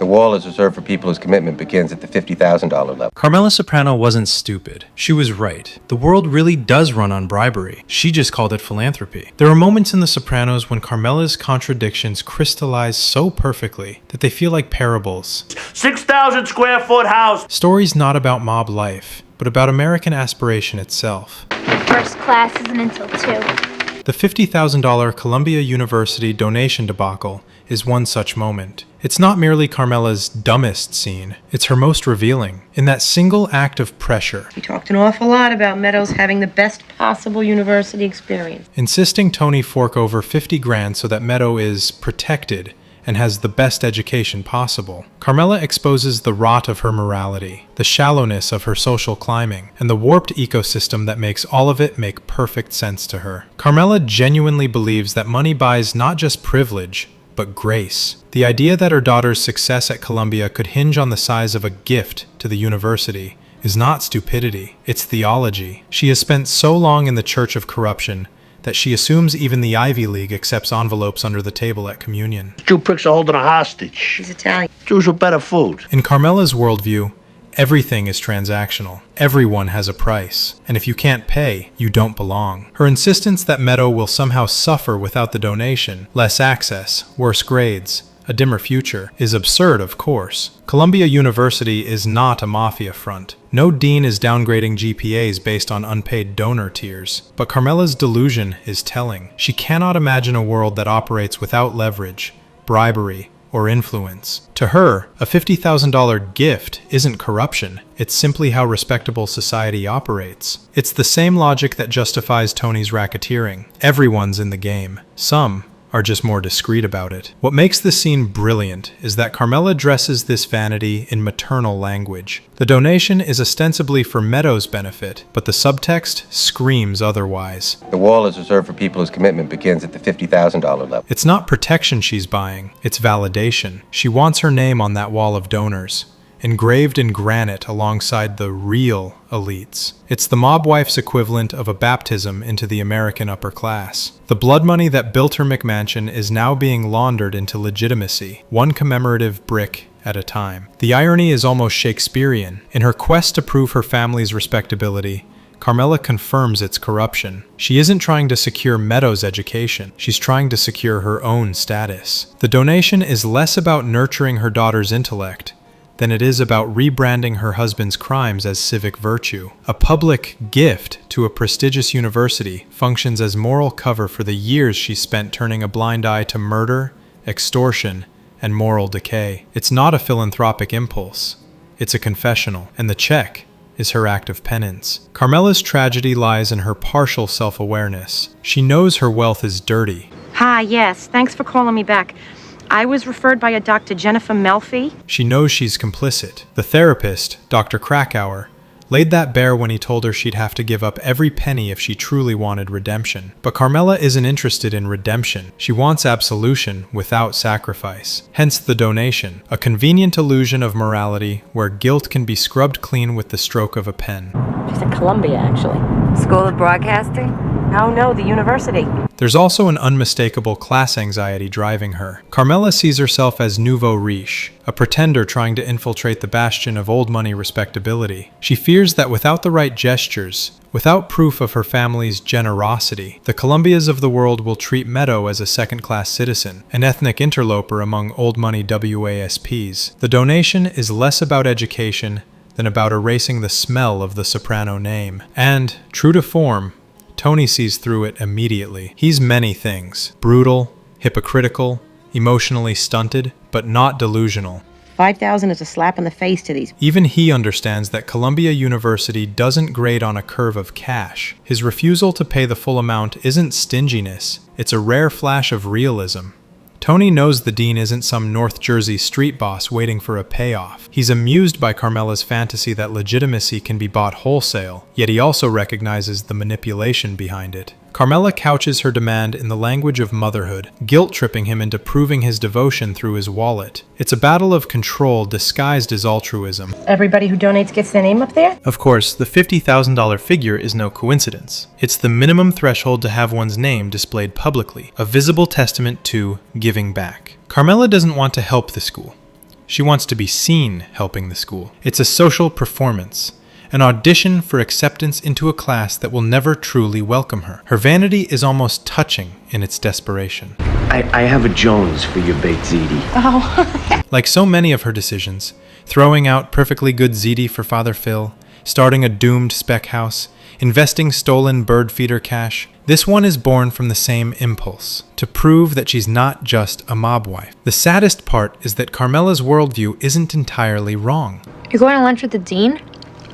The wall is reserved for people whose commitment begins at the $50,000 level. Carmela Soprano wasn't stupid. She was right. The world really does run on bribery. She just called it philanthropy. There are moments in The Sopranos when Carmela's contradictions crystallize so perfectly that they feel like parables. 6,000 square foot house. Stories not about mob life, but about American aspiration itself. First class isn't until 2. The $50,000 Columbia University donation debacle is one such moment. It's not merely Carmela's dumbest scene, it's her most revealing. In that single act of pressure, We talked an awful lot about Meadows having the best possible university experience. insisting Tony fork over 50 grand so that Meadow is protected and has the best education possible. Carmela exposes the rot of her morality, the shallowness of her social climbing, and the warped ecosystem that makes all of it make perfect sense to her. Carmela genuinely believes that money buys not just privilege, but grace. The idea that her daughter's success at Columbia could hinge on the size of a gift to the university is not stupidity, it's theology. She has spent so long in the church of corruption that she assumes even the Ivy League accepts envelopes under the table at communion. 2 pricks are holding a hostage. He's Italian. Choose with better food. In Carmela's worldview, everything is transactional. Everyone has a price, and if you can't pay, you don't belong. Her insistence that Meadow will somehow suffer without the donation, less access, worse grades, a dimmer future, is absurd, of course. Columbia University is not a mafia front. No dean is downgrading GPAs based on unpaid donor tiers. But Carmela's delusion is telling. She cannot imagine a world that operates without leverage, bribery, or influence. To her, a $50,000 gift isn't corruption. It's simply how respectable society operates. It's the same logic that justifies Tony's racketeering. Everyone's in the game. Some are just more discreet about it. What makes the scene brilliant is that Carmela dresses this vanity in maternal language. The donation is ostensibly for Meadow's benefit, but the subtext screams otherwise. The wall is reserved for people whose commitment begins at the $50,000 level. It's not protection she's buying, it's validation. She wants her name on that wall of donors, engraved in granite alongside the real elites. It's the mob wife's equivalent of a baptism into the American upper class. The blood money that built her McMansion is now being laundered into legitimacy, one commemorative brick at a time. The irony is almost Shakespearean. In her quest to prove her family's respectability, Carmela confirms its corruption. She isn't trying to secure Meadow's education, she's trying to secure her own status. The donation is less about nurturing her daughter's intellect than it is about rebranding her husband's crimes as civic virtue. A public gift to a prestigious university functions as moral cover for the years she spent turning a blind eye to murder, extortion, and moral decay. It's not a philanthropic impulse, it's a confessional, and the check is her act of penance. Carmela's tragedy lies in her partial self-awareness. She knows her wealth is dirty. Hi, yes. Thanks for calling me back. I was referred by a Dr. Jennifer Melfi. She knows she's complicit. The therapist, Dr. Krakauer, laid that bare when he told her she'd have to give up every penny if she truly wanted redemption. But Carmela isn't interested in redemption. She wants absolution without sacrifice. Hence the donation, a convenient illusion of morality where guilt can be scrubbed clean with the stroke of a pen. She's at Columbia, actually. School of Broadcasting? No, the university. There's also an unmistakable class anxiety driving her. Carmela sees herself as nouveau riche, a pretender trying to infiltrate the bastion of old money respectability. She fears that without the right gestures, without proof of her family's generosity, the Columbias of the world will treat Meadow as a second-class citizen, an ethnic interloper among old money WASPs. The donation is less about education than about erasing the smell of the Soprano name. And, true to form, Tony sees through it immediately. He's many things: brutal, hypocritical, emotionally stunted, but not delusional. 5,000 is a slap in the face to these. Even he understands that Columbia University doesn't grade on a curve of cash. His refusal to pay the full amount isn't stinginess, it's a rare flash of realism. Tony knows the dean isn't some North Jersey street boss waiting for a payoff. He's amused by Carmela's fantasy that legitimacy can be bought wholesale, yet he also recognizes the manipulation behind it. Carmela couches her demand in the language of motherhood, guilt-tripping him into proving his devotion through his wallet. It's a battle of control disguised as altruism. Everybody who donates gets their name up there? Of course, the $50,000 figure is no coincidence. It's the minimum threshold to have one's name displayed publicly, a visible testament to giving back. Carmela doesn't want to help the school. She wants to be seen helping the school. It's a social performance, an audition for acceptance into a class that will never truly welcome her. Her vanity is almost touching in its desperation. I have a Jones for your baked ziti. Like so many of her decisions, throwing out perfectly good ziti for Father Phil, starting a doomed spec house, investing stolen bird feeder cash, this one is born from the same impulse, to prove that she's not just a mob wife. The saddest part is that Carmela's worldview isn't entirely wrong. You're going to lunch with the dean?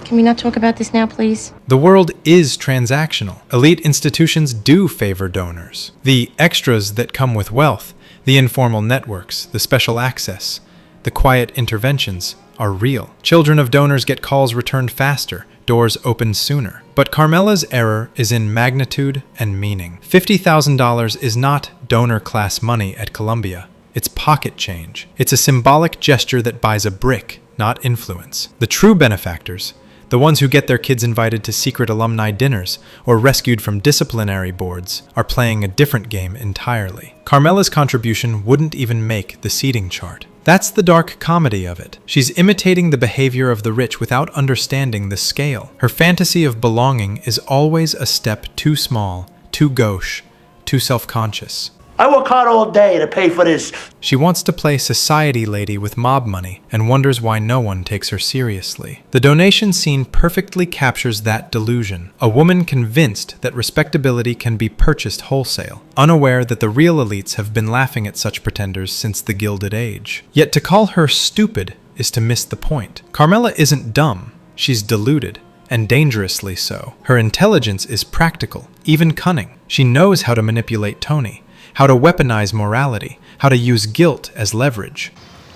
Can we not talk about this now, please? The world is transactional. Elite institutions do favor donors. The extras that come with wealth, the informal networks, the special access, the quiet interventions are real. Children of donors get calls returned faster, doors opened sooner. But Carmela's error is in magnitude and meaning. $50,000 is not donor class money at Columbia. It's pocket change. It's a symbolic gesture that buys a brick, not influence. The true benefactors, the ones who get their kids invited to secret alumni dinners or rescued from disciplinary boards, are playing a different game entirely. Carmela's contribution wouldn't even make the seating chart. That's the dark comedy of it. She's imitating the behavior of the rich without understanding the scale. Her fantasy of belonging is always a step too small, too gauche, too self-conscious. I work hard all day to pay for this. She wants to play society lady with mob money and wonders why no one takes her seriously. The donation scene perfectly captures that delusion. A woman convinced that respectability can be purchased wholesale, unaware that the real elites have been laughing at such pretenders since the Gilded Age. Yet to call her stupid is to miss the point. Carmela isn't dumb. She's deluded, and dangerously so. Her intelligence is practical, even cunning. She knows how to manipulate Tony, how to weaponize morality, how to use guilt as leverage.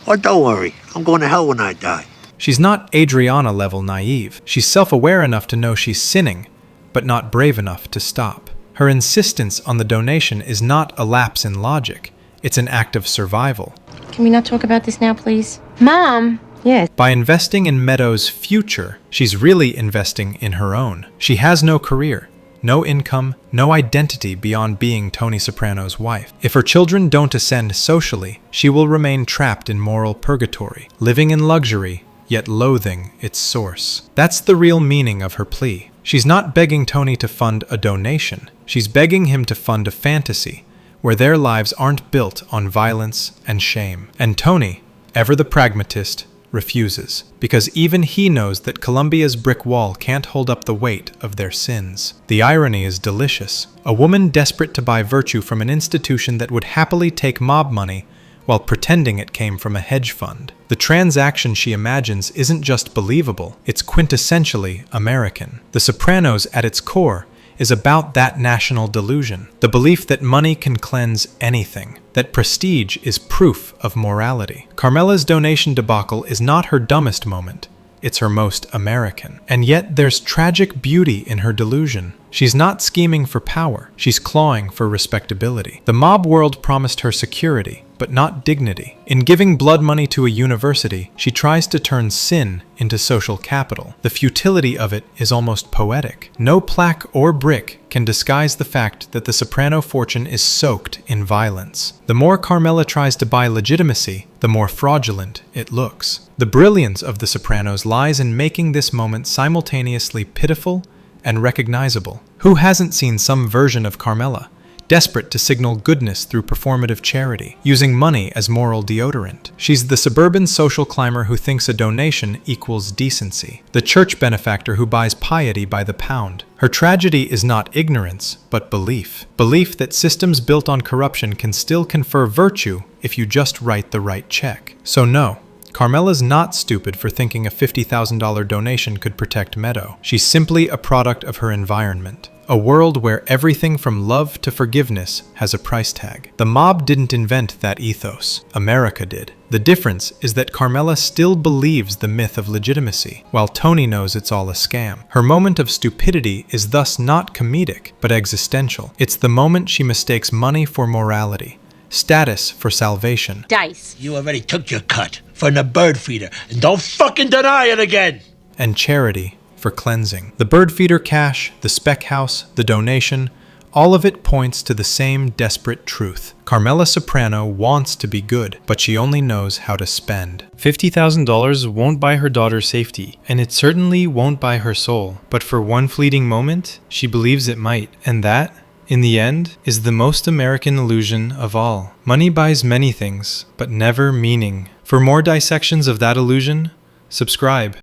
Oh, don't worry. I'm going to hell when I die. She's not Adriana-level naive. She's self-aware enough to know she's sinning, but not brave enough to stop. Her insistence on the donation is not a lapse in logic. It's an act of survival. Can we not talk about this now, please? Mom! Yes. By investing in Meadows' future, she's really investing in her own. She has no career, no income, no identity beyond being Tony Soprano's wife. If her children don't ascend socially, she will remain trapped in moral purgatory, living in luxury, yet loathing its source. That's the real meaning of her plea. She's not begging Tony to fund a donation. She's begging him to fund a fantasy, where their lives aren't built on violence and shame. And Tony, ever the pragmatist, refuses, because even he knows that Columbia's brick wall can't hold up the weight of their sins. The irony is delicious. A woman desperate to buy virtue from an institution that would happily take mob money while pretending it came from a hedge fund. The transaction she imagines isn't just believable, it's quintessentially American. The Sopranos, at its core, is about that national delusion, the belief that money can cleanse anything, that prestige is proof of morality. Carmela's donation debacle is not her dumbest moment, it's her most American. And yet there's tragic beauty in her delusion. She's not scheming for power, she's clawing for respectability. The mob world promised her security, but not dignity. In giving blood money to a university, she tries to turn sin into social capital. The futility of it is almost poetic. No plaque or brick can disguise the fact that the Soprano fortune is soaked in violence. The more Carmela tries to buy legitimacy, the more fraudulent it looks. The brilliance of the Sopranos lies in making this moment simultaneously pitiful and recognizable. Who hasn't seen some version of Carmela, desperate to signal goodness through performative charity, using money as moral deodorant? She's the suburban social climber who thinks a donation equals decency, the church benefactor who buys piety by the pound. Her tragedy is not ignorance, but belief. Belief that systems built on corruption can still confer virtue if you just write the right check. So no, Carmela's not stupid for thinking a $50,000 donation could protect Meadow. She's simply a product of her environment. A world where everything from love to forgiveness has a price tag. The mob didn't invent that ethos. America did. The difference is that Carmela still believes the myth of legitimacy, while Tony knows it's all a scam. Her moment of stupidity is thus not comedic, but existential. It's the moment she mistakes money for morality, status for salvation, Dice. You already took your cut from the bird feeder, and don't fucking deny it again. and charity for cleansing. The bird feeder cash, the spec house, the donation, All of it points to the same desperate truth. Carmela Soprano wants to be good, but she only knows how to spend. $50,000 won't buy her daughter's safety, and it certainly won't buy her soul. But for one fleeting moment, she believes it might, and that, in the end, is the most American illusion of all. Money buys many things, but never meaning. For more dissections of that illusion, subscribe.